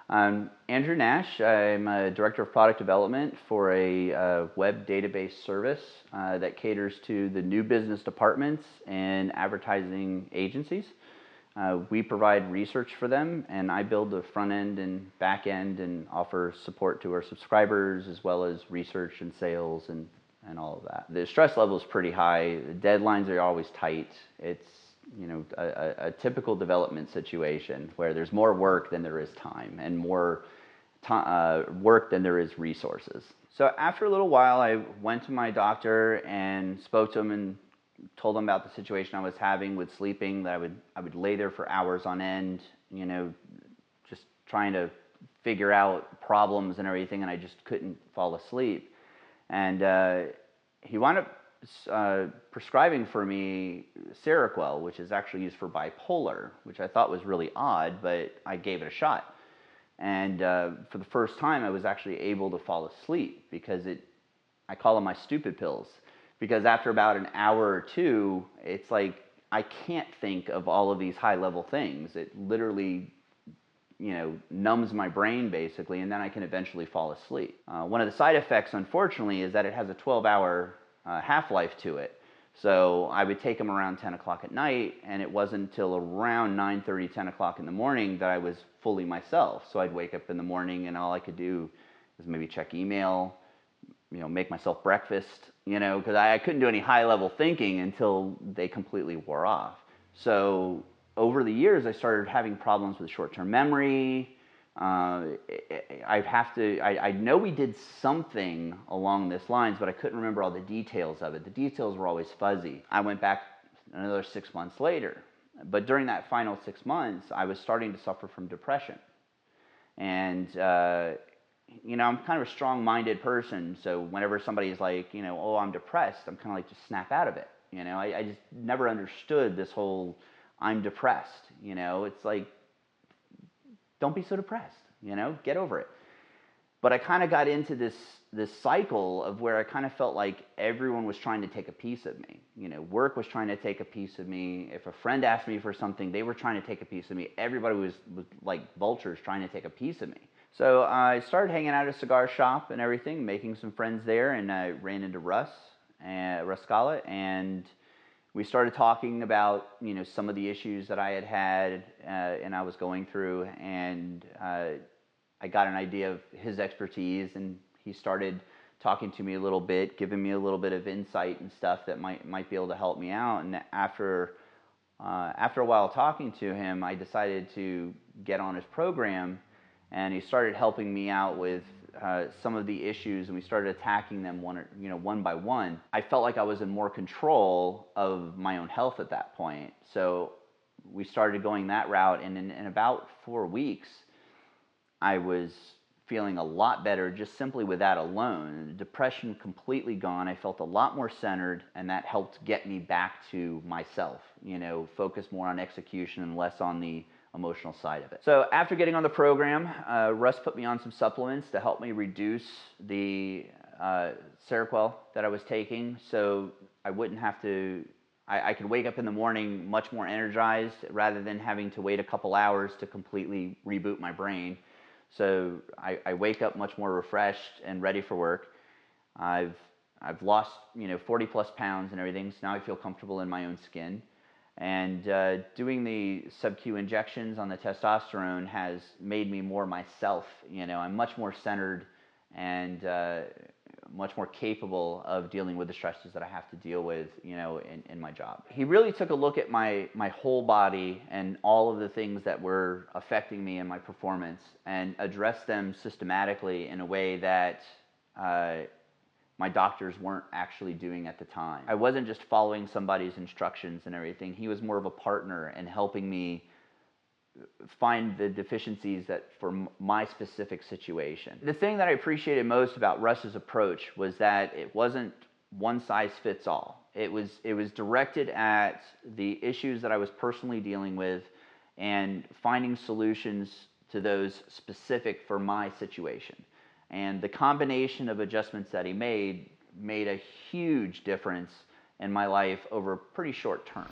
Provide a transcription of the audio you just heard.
I'm Andrew Nash. I'm a director of product development for a web database service that caters to the new business departments and advertising agencies. We provide research for them, and I build the front end and back end and offer support to our subscribers, as well as research and sales and all of that. The stress level is pretty high. The deadlines are always tight. It's a typical development situation where there's more work than there is time, and more work than there is resources. So after a little while, I went to my doctor and spoke to him and told him about the situation I was having with sleeping, that I would lay there for hours on end, just trying to figure out problems and everything, and I just couldn't fall asleep. And he wound up prescribing for me Seroquel, which is actually used for bipolar, which I thought was really odd, but I gave it a shot. And for the first time, I was actually able to fall asleep, because I call them my stupid pills. Because after about an hour or two, it's like I can't think of all of these high-level things. It literally, numbs my brain basically, and then I can eventually fall asleep. One of the side effects, unfortunately, is that it has a 12-hour half-life to it. So I would take them around 10 o'clock at night, and it wasn't until around 9:30, 10 o'clock in the morning that I was fully myself. So I'd wake up in the morning, and all I could do was maybe check email, make myself breakfast, because I couldn't do any high-level thinking until they completely wore off. So over the years, I started having problems with short-term memory. I know we did something along this lines, but I couldn't remember all the details of it. The details were always fuzzy. I went back another 6 months later. But during that final 6 months, I was starting to suffer from depression. And I'm kind of a strong-minded person, so whenever somebody's like, oh, I'm depressed, I'm kind of like, just snap out of it. I just never understood this whole I'm depressed. It's like, don't be so depressed, get over it. But I kind of got into this cycle of where I kind of felt like everyone was trying to take a piece of me. Work was trying to take a piece of me. If a friend asked me for something, they were trying to take a piece of me. Everybody was like vultures trying to take a piece of me. So I started hanging out at a cigar shop and everything, making some friends there, and I ran into Russ Scala, and we started talking about some of the issues that I had and I was going through, and I got an idea of his expertise, and he started talking to me a little bit, giving me a little bit of insight and stuff that might be able to help me out. And after a while talking to him, I decided to get on his program, and he started helping me out with some of the issues, and we started attacking them one by one. I felt like I was in more control of my own health at that point. So we started going that route, and in about 4 weeks, I was feeling a lot better just simply with that alone. The depression completely gone. I felt a lot more centered, and that helped get me back to myself, focus more on execution and less on the emotional side of it. So after getting on the program, Russ put me on some supplements to help me reduce the Seroquel that I was taking, so I wouldn't have to, I could wake up in the morning much more energized rather than having to wait a couple hours to completely reboot my brain. So I wake up much more refreshed and ready for work. I've lost 40 plus pounds and everything, so now I feel comfortable in my own skin. And doing the sub-Q injections on the testosterone has made me more myself. I'm much more centered and much more capable of dealing with the stresses that I have to deal with, in my job. He really took a look at my whole body and all of the things that were affecting me and my performance, and addressed them systematically in a way that my doctors weren't actually doing at the time. I wasn't just following somebody's instructions and everything. He was more of a partner in helping me find the deficiencies that for my specific situation. The thing that I appreciated most about Russ's approach was that it wasn't one size fits all. It was directed at the issues that I was personally dealing with and finding solutions to those specific for my situation. And the combination of adjustments that he made a huge difference in my life over a pretty short term.